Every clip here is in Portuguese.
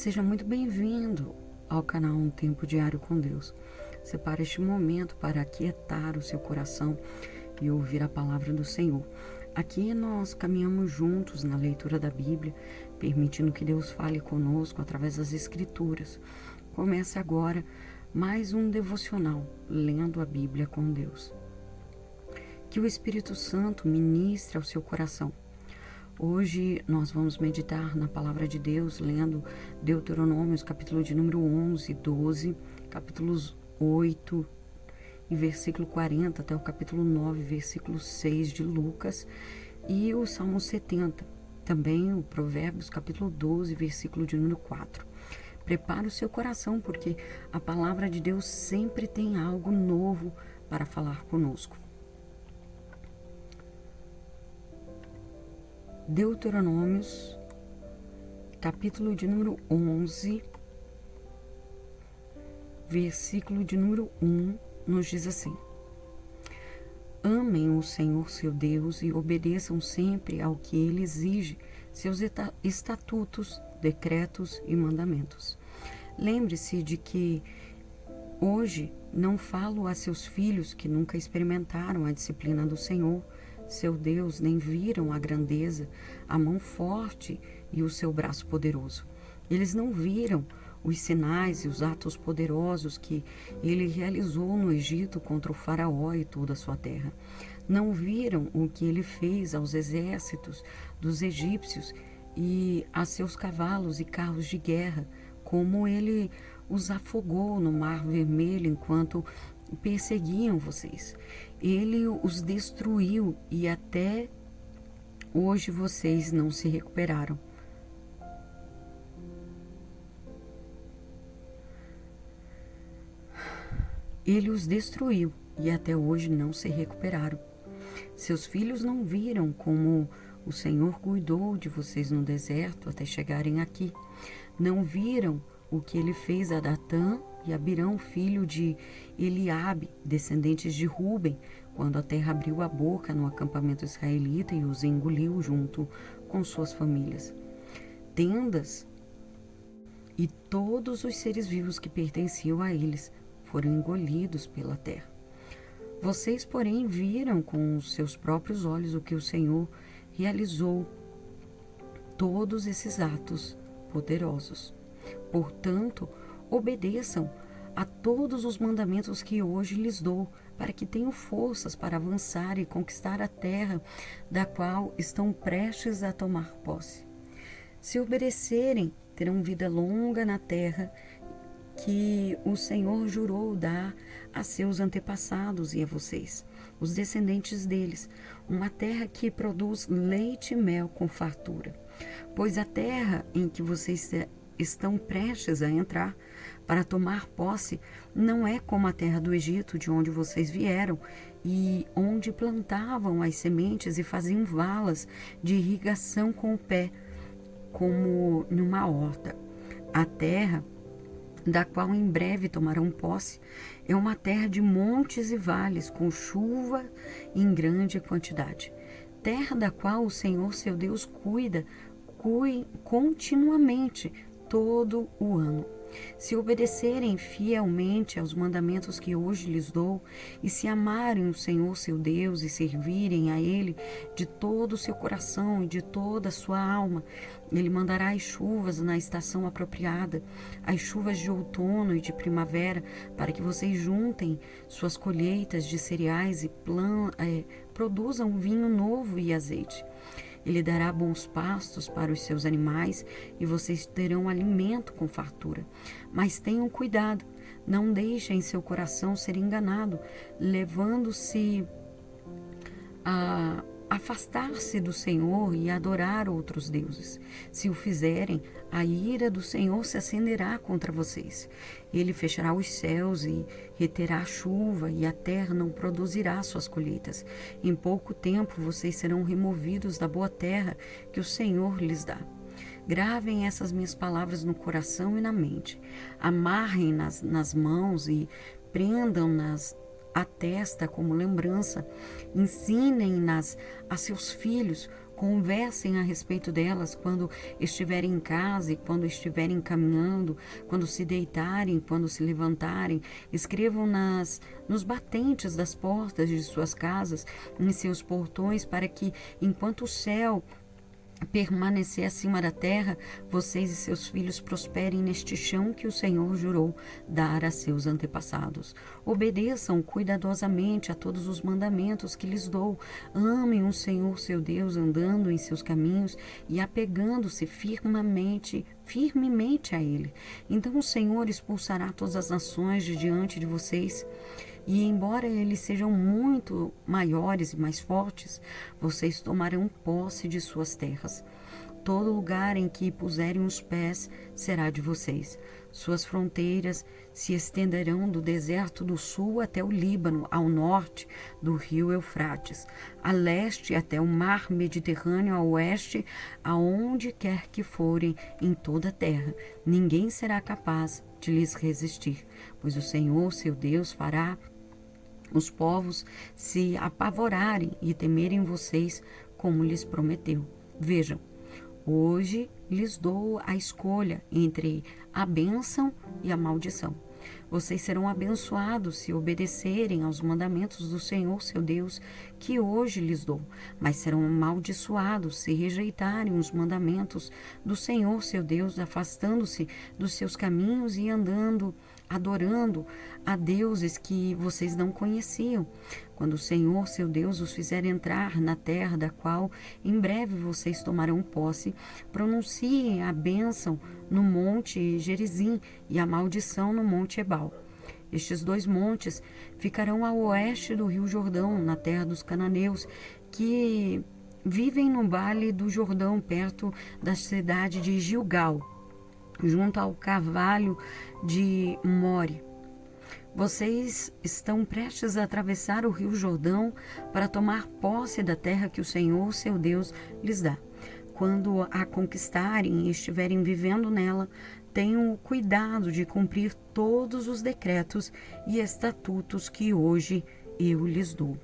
Seja muito bem-vindo ao canal Um Tempo Diário com Deus. Separe este momento para aquietar o seu coração e ouvir a palavra do Senhor. Aqui nós caminhamos juntos na leitura da Bíblia, permitindo que Deus fale conosco através das Escrituras. Começa agora mais um devocional, lendo a Bíblia com Deus. Que o Espírito Santo ministre ao seu coração. Hoje nós vamos meditar na palavra de Deus, lendo Deuteronômios, capítulo de número 11, 12, capítulos 8 e versículo 40 até o capítulo 9, versículo 6 de Lucas, e o Salmo 70, também o Provérbios, capítulo 12, versículo de número 4. Prepare o seu coração, porque a palavra de Deus sempre tem algo novo para falar conosco. Deuteronômios, capítulo de número 11, versículo de número 1, nos diz assim: Amem o Senhor seu Deus e obedeçam sempre ao que Ele exige, seus estatutos, decretos e mandamentos. Lembre-se de que hoje não falo a seus filhos que nunca experimentaram a disciplina do Senhor, seu Deus, nem viram a grandeza, a mão forte e o seu braço poderoso. Eles não viram os sinais e os atos poderosos que ele realizou no Egito contra o faraó e toda a sua terra. Não viram o que ele fez aos exércitos dos egípcios e a seus cavalos e carros de guerra, como ele os afogou no Mar Vermelho enquanto perseguiam vocês. Ele os destruiu e até hoje vocês não se recuperaram. Ele os destruiu e até hoje não se recuperaram. Seus filhos não viram como o Senhor cuidou de vocês no deserto até chegarem aqui. Não viram o que ele fez a Datã e Abirão, filho de Eliabe, descendentes de Ruben, quando a terra abriu a boca no acampamento israelita e os engoliu junto com suas famílias. Tendas e todos os seres vivos que pertenciam a eles foram engolidos pela terra. Vocês, porém, viram com os seus próprios olhos o que o Senhor realizou, todos esses atos poderosos. Portanto, obedeçam a todos os mandamentos que hoje lhes dou, para que tenham forças para avançar e conquistar a terra da qual estão prestes a tomar posse. Se obedecerem, terão vida longa na terra que o Senhor jurou dar a seus antepassados e a vocês, os descendentes deles, uma terra que produz leite e mel com fartura. Pois a terra em que vocês estão prestes a entrar para tomar posse não é como a terra do Egito, de onde vocês vieram, e onde plantavam as sementes e faziam valas de irrigação com o pé, como numa horta. A terra da qual em breve tomarão posse, é uma terra de montes e vales, com chuva em grande quantidade. Terra da qual o Senhor seu Deus cuida continuamente, todo o ano. Se obedecerem fielmente aos mandamentos que hoje lhes dou, e se amarem o Senhor seu Deus e servirem a Ele de todo o seu coração e de toda a sua alma, Ele mandará as chuvas na estação apropriada, as chuvas de outono e de primavera, para que vocês juntem suas colheitas de cereais e produzam vinho novo e azeite. Ele dará bons pastos para os seus animais e vocês terão alimento com fartura. Mas tenham cuidado, não deixem seu coração ser enganado, levando-se a afastar-se do Senhor e adorar outros deuses. Se o fizerem, a ira do Senhor se acenderá contra vocês. Ele fechará os céus e reterá a chuva, e a terra não produzirá suas colheitas. Em pouco tempo vocês serão removidos da boa terra que o Senhor lhes dá. Gravem essas minhas palavras no coração e na mente. Amarrem-nas nas mãos e prendam-nas à testa como lembrança. Ensinem-nas a seus filhos Conversem a respeito delas quando estiverem em casa e quando estiverem caminhando, quando se deitarem, quando se levantarem. Escrevam nos batentes das portas de suas casas, em seus portões, para que, enquanto o céu permanecer acima da terra, vocês e seus filhos prosperem neste chão que o Senhor jurou dar a seus antepassados. Obedeçam cuidadosamente a todos os mandamentos que lhes dou. Amem o Senhor seu Deus, andando em seus caminhos e apegando-se firmemente a Ele. Então o Senhor expulsará todas as nações de diante de vocês. E embora eles sejam muito maiores e mais fortes, vocês tomarão posse de suas terras. Todo lugar em que puserem os pés será de vocês. Suas fronteiras se estenderão do deserto do sul até o Líbano, ao norte do rio Eufrates, a leste até o mar Mediterrâneo, a oeste, aonde quer que forem em toda a terra. Ninguém será capaz de lhes resistir, pois o Senhor, seu Deus, fará os povos se apavorarem e temerem vocês, como lhes prometeu. Vejam, hoje lhes dou a escolha entre a bênção e a maldição. Vocês serão abençoados se obedecerem aos mandamentos do Senhor, seu Deus, que hoje lhes dou, mas serão amaldiçoados se rejeitarem os mandamentos do Senhor, seu Deus, afastando-se dos seus caminhos e adorando a deuses que vocês não conheciam. Quando o Senhor, seu Deus, os fizer entrar na terra da qual em breve vocês tomarão posse, pronunciem a bênção no monte Gerizim e a maldição no monte Ebal. Estes dois montes ficarão a oeste do rio Jordão, na terra dos cananeus, que vivem no vale do Jordão, perto da cidade de Gilgal, junto ao carvalho de More. Vocês estão prestes a atravessar o rio Jordão para tomar posse da terra que o Senhor, seu Deus, lhes dá. Quando a conquistarem e estiverem vivendo nela, tenham o cuidado de cumprir todos os decretos e estatutos que hoje eu lhes dou.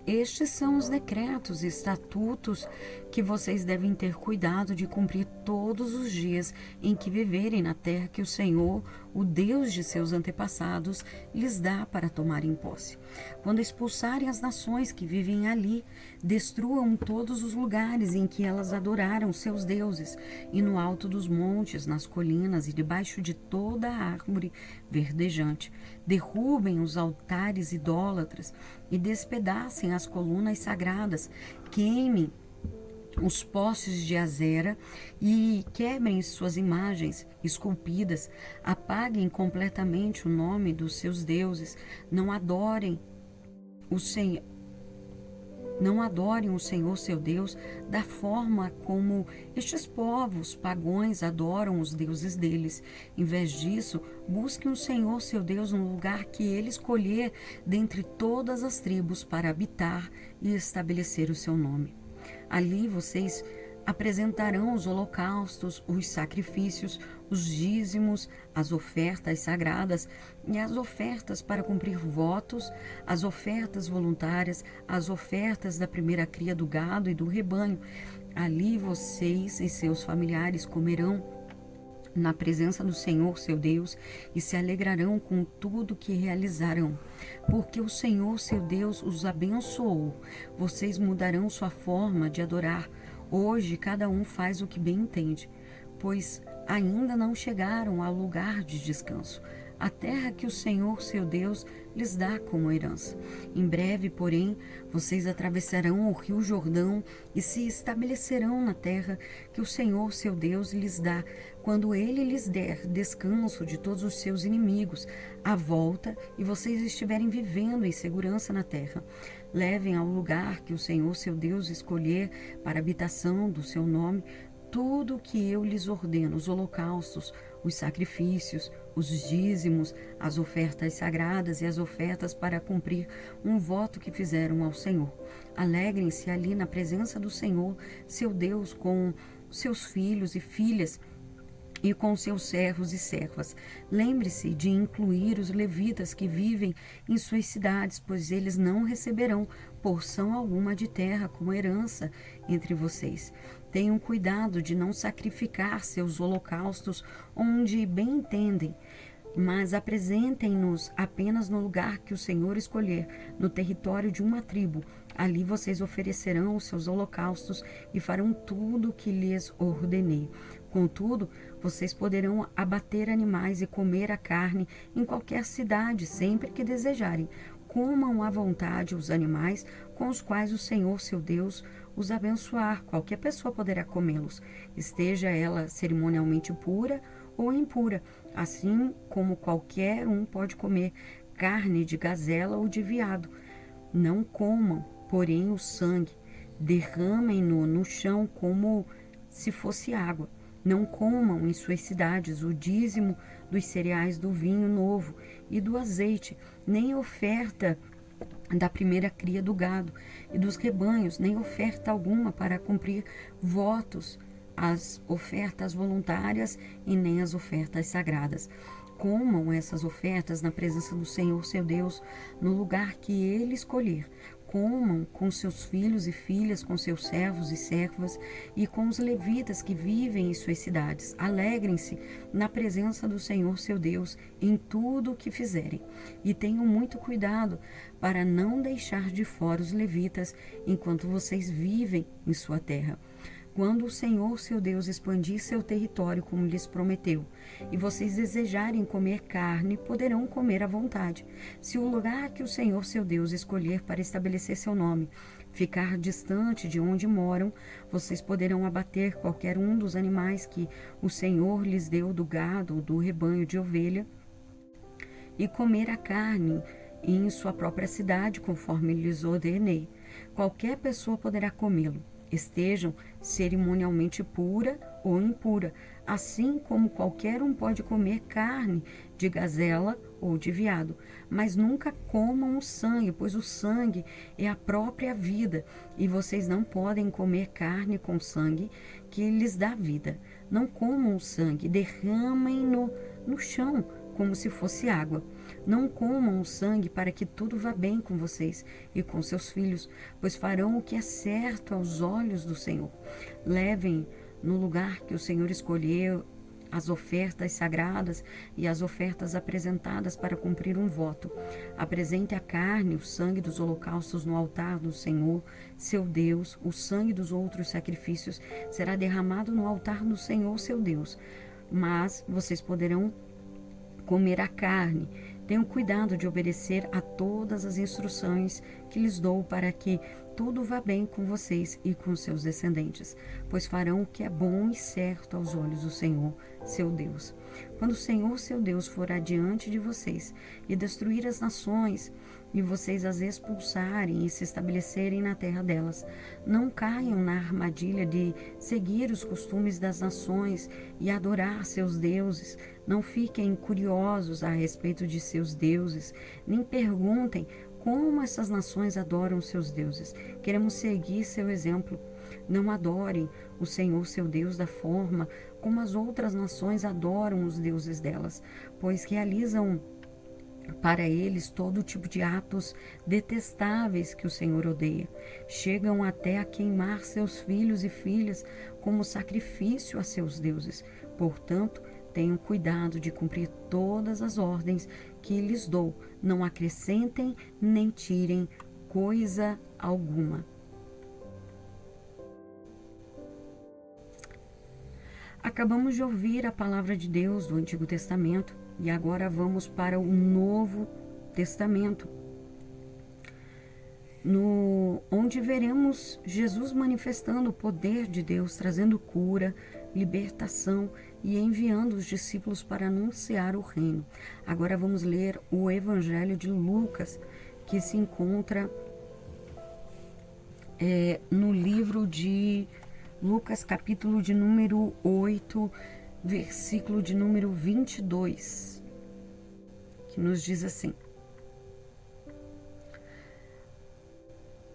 Estes são os decretos e estatutos que vocês devem ter cuidado de cumprir todos os dias em que viverem na terra que o Senhor, o Deus de seus antepassados, lhes dá para tomarem posse. Quando expulsarem as nações que vivem ali, destruam todos os lugares em que elas adoraram seus deuses, e no alto dos montes, nas colinas e debaixo de toda a árvore verdejante. Derrubem os altares idólatras e despedacem as colunas sagradas, queimem os postes de Azera e quebrem suas imagens esculpidas, apaguem completamente o nome dos seus deuses, não adorem o Senhor seu Deus da forma como estes povos pagãos adoram os deuses deles. Em vez disso, busquem o Senhor seu Deus no lugar que ele escolher dentre todas as tribos para habitar e estabelecer o seu nome. Ali vocês apresentarão os holocaustos, os sacrifícios, os dízimos, as ofertas sagradas e as ofertas para cumprir votos, as ofertas voluntárias, as ofertas da primeira cria do gado e do rebanho. Ali vocês e seus familiares comerão na presença do Senhor, seu Deus, e se alegrarão com tudo que realizarão, porque o Senhor, seu Deus, os abençoou. Vocês mudarão sua forma de adorar. Hoje, cada um faz o que bem entende, pois ainda não chegaram ao lugar de descanso, a terra que o Senhor, seu Deus, lhes dá como herança. Em breve, porém, vocês atravessarão o rio Jordão e se estabelecerão na terra que o Senhor, seu Deus, lhes dá, quando ele lhes der descanso de todos os seus inimigos à volta e vocês estiverem vivendo em segurança na terra. Levem ao lugar que o Senhor, seu Deus, escolher para a habitação do seu nome tudo o que eu lhes ordeno, os holocaustos, os sacrifícios, os dízimos, as ofertas sagradas e as ofertas para cumprir um voto que fizeram ao Senhor. Alegrem-se ali na presença do Senhor, seu Deus, com seus filhos e filhas, e com seus servos e servas. Lembre-se de incluir os levitas que vivem em suas cidades, pois eles não receberão porção alguma de terra como herança entre vocês. Tenham cuidado de não sacrificar seus holocaustos onde bem entendem, mas apresentem-nos apenas no lugar que o Senhor escolher, no território de uma tribo. Ali vocês oferecerão os seus holocaustos e farão tudo o que lhes ordenei. Contudo, vocês poderão abater animais e comer a carne em qualquer cidade, sempre que desejarem. Comam à vontade os animais com os quais o Senhor, seu Deus, os abençoar. Qualquer pessoa poderá comê-los, esteja ela cerimonialmente pura ou impura, assim como qualquer um pode comer carne de gazela ou de veado. Não comam, porém, o sangue. Derramem-no no chão como se fosse água. Não comam em suas cidades o dízimo dos cereais, do vinho novo e do azeite, nem oferta da primeira cria do gado e dos rebanhos, nem oferta alguma para cumprir votos, as ofertas voluntárias e nem as ofertas sagradas. Comam essas ofertas na presença do Senhor, seu Deus, no lugar que Ele escolher. Comam com seus filhos e filhas, com seus servos e servas e com os levitas que vivem em suas cidades. Alegrem-se na presença do Senhor, seu Deus, em tudo o que fizerem. E tenham muito cuidado para não deixar de fora os levitas enquanto vocês vivem em sua terra. Quando o Senhor, seu Deus, expandir seu território como lhes prometeu, e vocês desejarem comer carne, poderão comer à vontade. Se o lugar que o Senhor, seu Deus, escolher para estabelecer seu nome ficar distante de onde moram, vocês poderão abater qualquer um dos animais que o Senhor lhes deu do gado ou do rebanho de ovelha e comer a carne em sua própria cidade, conforme lhes ordenei. Qualquer pessoa poderá comê-lo, estejam cerimonialmente pura ou impura, assim como qualquer um pode comer carne de gazela ou de veado. Mas nunca comam o sangue, pois o sangue é a própria vida, e vocês não podem comer carne com sangue que lhes dá vida. Não comam o sangue, derramem-no no chão, como se fosse água. Não comam o sangue para que tudo vá bem com vocês e com seus filhos, pois farão o que é certo aos olhos do Senhor. Levem no lugar que o Senhor escolheu as ofertas sagradas e as ofertas apresentadas para cumprir um voto. Apresente a carne, o sangue dos holocaustos no altar do Senhor, seu Deus. O sangue dos outros sacrifícios será derramado no altar do Senhor, seu Deus. Mas vocês poderão comer a carne. Tenham cuidado de obedecer a todas as instruções que lhes dou para que tudo vá bem com vocês e com seus descendentes, pois farão o que é bom e certo aos olhos do Senhor, seu Deus. Quando o Senhor, seu Deus, for adiante de vocês e destruir as nações, e vocês as expulsarem e se estabelecerem na terra delas, não caiam na armadilha de seguir os costumes das nações e adorar seus deuses. Não fiquem curiosos a respeito de seus deuses, nem perguntem como essas nações adoram seus deuses. Queremos seguir seu exemplo. Não adorem o Senhor, seu Deus, da forma como as outras nações adoram os deuses delas, pois realizam para eles todo tipo de atos detestáveis que o Senhor odeia. Chegam até a queimar seus filhos e filhas como sacrifício a seus deuses. Portanto, tenham cuidado de cumprir todas as ordens que lhes dou. Não acrescentem nem tirem coisa alguma. Acabamos de ouvir a palavra de Deus do Antigo Testamento e agora vamos para o Novo Testamento, onde veremos Jesus manifestando o poder de Deus, trazendo cura, libertação e enviando os discípulos para anunciar o reino. Agora vamos ler o Evangelho de Lucas, que se encontra no livro de Lucas, capítulo de número 8, versículo de número 22, que nos diz assim: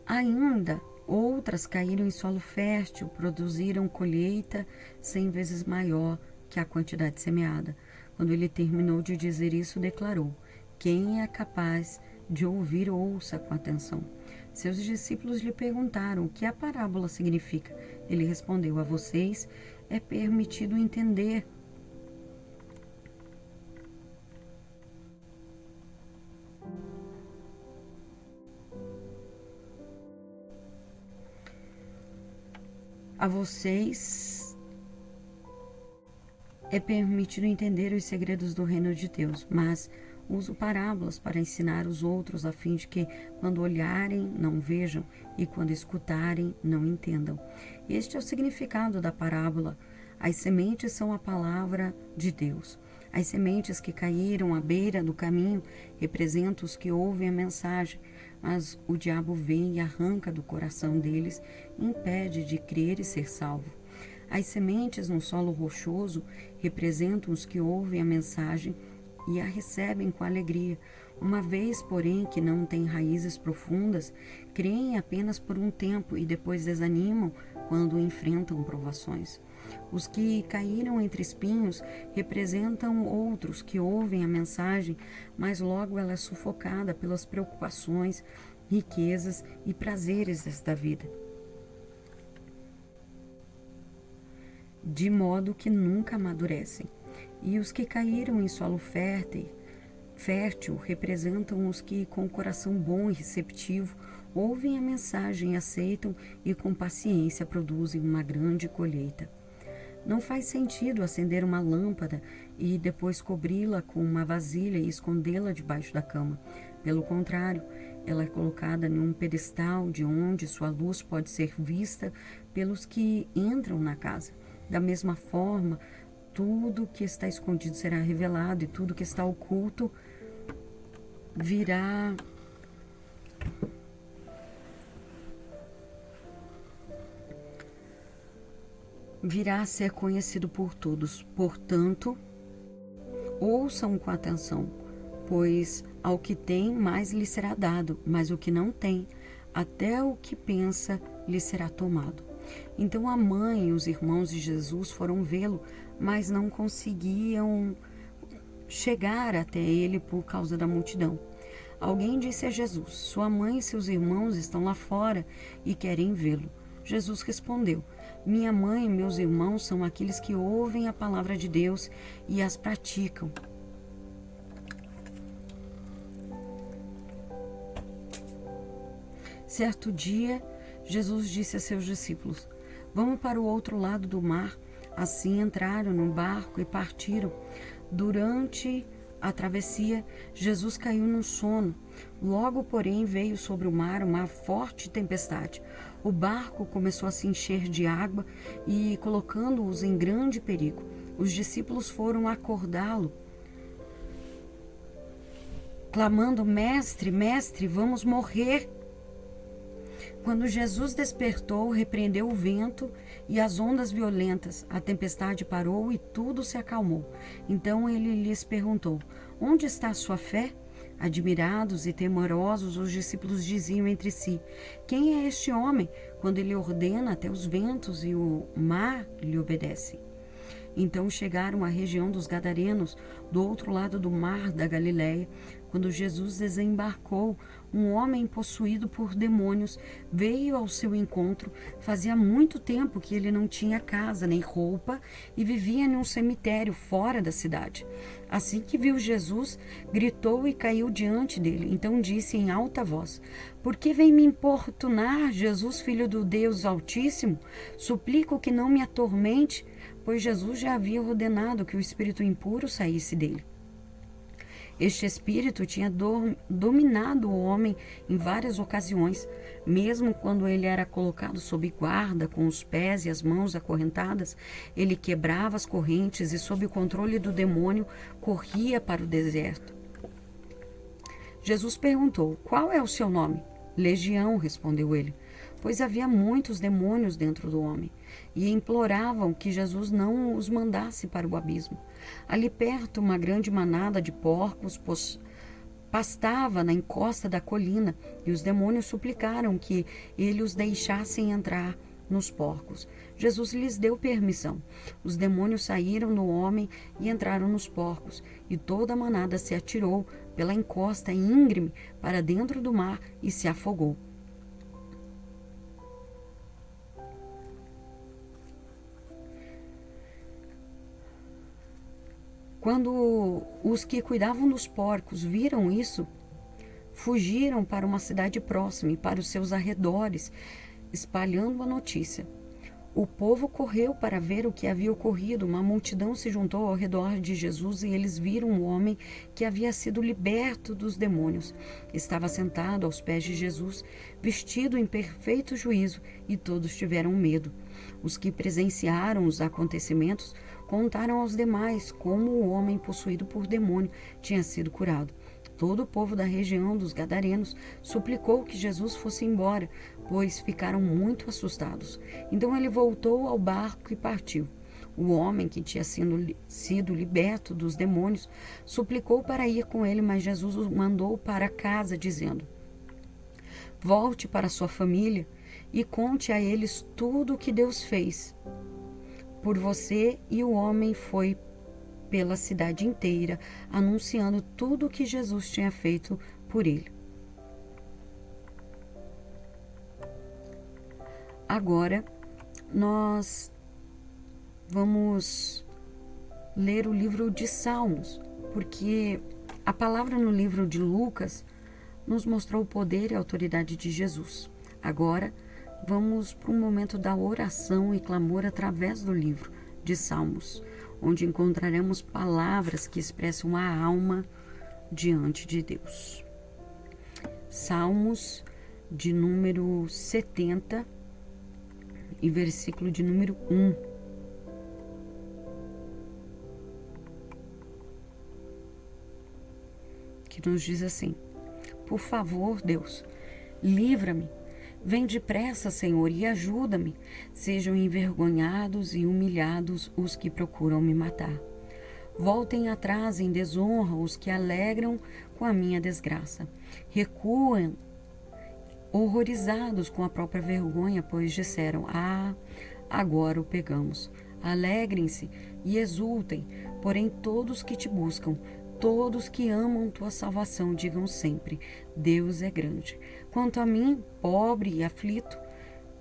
Ainda outras caíram em solo fértil, produziram colheita 100 vezes maior que a quantidade semeada. Quando ele terminou de dizer isso, declarou: quem é capaz de ouvir, ouça com atenção. Seus discípulos lhe perguntaram o que a parábola significa. Ele respondeu: a vocês é permitido entender. A vocês é permitido entender os segredos do reino de Deus, mas uso parábolas para ensinar os outros, a fim de que, quando olharem, não vejam, e quando escutarem, não entendam. Este é o significado da parábola. As sementes são a palavra de Deus. As sementes que caíram à beira do caminho representam os que ouvem a mensagem, mas o diabo vem e arranca do coração deles e impede de crer e ser salvo. As sementes no solo rochoso representam os que ouvem a mensagem e a recebem com alegria. Uma vez, porém, que não têm raízes profundas, creem apenas por um tempo e depois desanimam quando enfrentam provações. Os que caíram entre espinhos representam outros que ouvem a mensagem, mas logo ela é sufocada pelas preocupações, riquezas e prazeres desta vida, de modo que nunca amadurecem. E os que caíram em solo fértil representam os que, com o coração bom e receptivo, ouvem a mensagem e aceitam e com paciência produzem uma grande colheita. Não faz sentido acender uma lâmpada e depois cobri-la com uma vasilha e escondê-la debaixo da cama. Pelo contrário, ela é colocada em um pedestal de onde sua luz pode ser vista pelos que entram na casa. Da mesma forma, tudo que está escondido será revelado e tudo que está oculto virá a ser conhecido por todos. Portanto, ouçam com atenção, pois ao que tem mais lhe será dado, mas o que não tem, até o que pensa lhe será tomado. Então a mãe e os irmãos de Jesus foram vê-lo, mas não conseguiam chegar até ele por causa da multidão. Alguém disse a Jesus: sua mãe e seus irmãos estão lá fora e querem vê-lo. Jesus respondeu: minha mãe e meus irmãos são aqueles que ouvem a palavra de Deus e as praticam. Certo dia, Jesus disse a seus discípulos: vamos para o outro lado do mar. Assim entraram no barco e partiram. Durante a travessia, Jesus caiu no sono. Logo, porém, veio sobre o mar uma forte tempestade. O barco começou a se encher de água e colocando-os em grande perigo. Os discípulos foram acordá-lo, clamando: Mestre, mestre, vamos morrer. Quando Jesus despertou, repreendeu o vento e as ondas violentas. A tempestade parou e tudo se acalmou. Então ele lhes perguntou: onde está a sua fé? Admirados e temorosos, os discípulos diziam entre si: quem é este homem? Quando ele ordena, até os ventos e o mar lhe obedecem. Então chegaram à região dos Gadarenos, do outro lado do mar da Galileia. Quando Jesus desembarcou, um homem possuído por demônios veio ao seu encontro. Fazia muito tempo que ele não tinha casa nem roupa e vivia em um cemitério fora da cidade. Assim que viu Jesus, gritou e caiu diante dele. Então disse em alta voz: por que vem me importunar, Jesus, filho do Deus Altíssimo? Suplico que não me atormente, pois Jesus já havia ordenado que o espírito impuro saísse dele. Este espírito tinha dominado o homem em várias ocasiões, mesmo quando ele era colocado sob guarda, com os pés e as mãos acorrentadas, ele quebrava as correntes e, sob o controle do demônio, corria para o deserto. Jesus perguntou: qual é o seu nome? Legião, respondeu ele, pois havia muitos demônios dentro do homem, e imploravam que Jesus não os mandasse para o abismo. Ali perto, uma grande manada de porcos pastava na encosta da colina, e os demônios suplicaram que ele os deixasse entrar. nos porcos. Jesus lhes deu permissão. Os demônios saíram do homem e entraram nos porcos, e toda a manada se atirou pela encosta íngreme para dentro do mar e se afogou. Quando os que cuidavam dos porcos viram isso, fugiram para uma cidade próxima e para os seus arredores, espalhando a notícia. O povo correu para ver o que havia ocorrido. Uma multidão se juntou ao redor de Jesus e eles viram um homem que havia sido liberto dos demônios. Estava sentado aos pés de Jesus, vestido em perfeito juízo, e todos tiveram medo. Os que presenciaram os acontecimentos contaram aos demais como o homem possuído por demônio tinha sido curado. Todo o povo da região dos Gadarenos suplicou que Jesus fosse embora, pois ficaram muito assustados. Então ele voltou ao barco e partiu. O homem que tinha sido liberto dos demônios suplicou para ir com ele, mas Jesus o mandou para casa, dizendo: volte para sua família e conte a eles tudo o que Deus fez por você. E o homem foi pela cidade inteira, anunciando tudo o que Jesus tinha feito por ele. Agora, nós vamos ler o livro de Salmos, porque a palavra no livro de Lucas nos mostrou o poder e a autoridade de Jesus. Agora, vamos para um momento da oração e clamor através do livro de Salmos, onde encontraremos palavras que expressam a alma diante de Deus. Salmos de número 70 e versículo de número 1. Que nos diz assim: por favor, Deus, livra-me. Vem depressa, Senhor, e ajuda-me. Sejam envergonhados e humilhados os que procuram me matar. Voltem atrás em desonra os que alegram com a minha desgraça. Recuem, horrorizados com a própria vergonha, pois disseram: ah, agora o pegamos. Alegrem-se e exultem, porém todos que te buscam, todos que amam tua salvação, digam sempre: Deus é grande. Quanto a mim, pobre e aflito,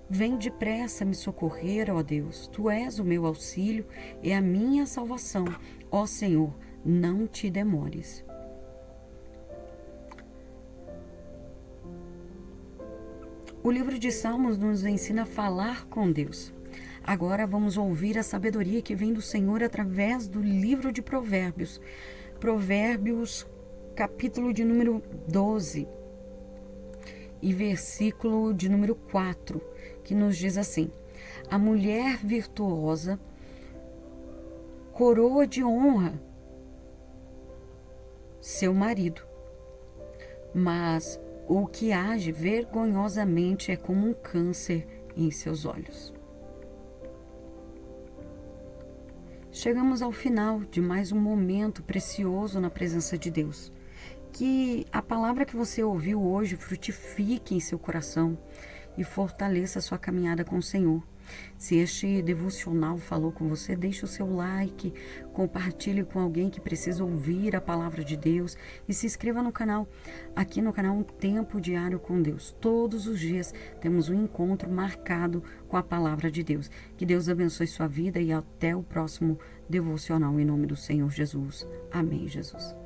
vem depressa me socorrer, ó Deus. Tu és o meu auxílio e a minha salvação. Ó Senhor, não te demores. O livro de Salmos nos ensina a falar com Deus. Agora vamos ouvir a sabedoria que vem do Senhor através do livro de Provérbios. Provérbios, capítulo de número 12 e versículo de número 4, que nos diz assim: a mulher virtuosa coroa de honra seu marido, mas o que age vergonhosamente é como um câncer em seus olhos. Chegamos ao final de mais um momento precioso na presença de Deus. Que a palavra que você ouviu hoje frutifique em seu coração e fortaleça a sua caminhada com o Senhor. Se este devocional falou com você, deixe o seu like, compartilhe com alguém que precisa ouvir a palavra de Deus e se inscreva no canal. Aqui no canal Um Tempo Diário com Deus. Todos os dias temos um encontro marcado com a palavra de Deus. Que Deus abençoe sua vida e até o próximo devocional em nome do Senhor Jesus. Amém, Jesus.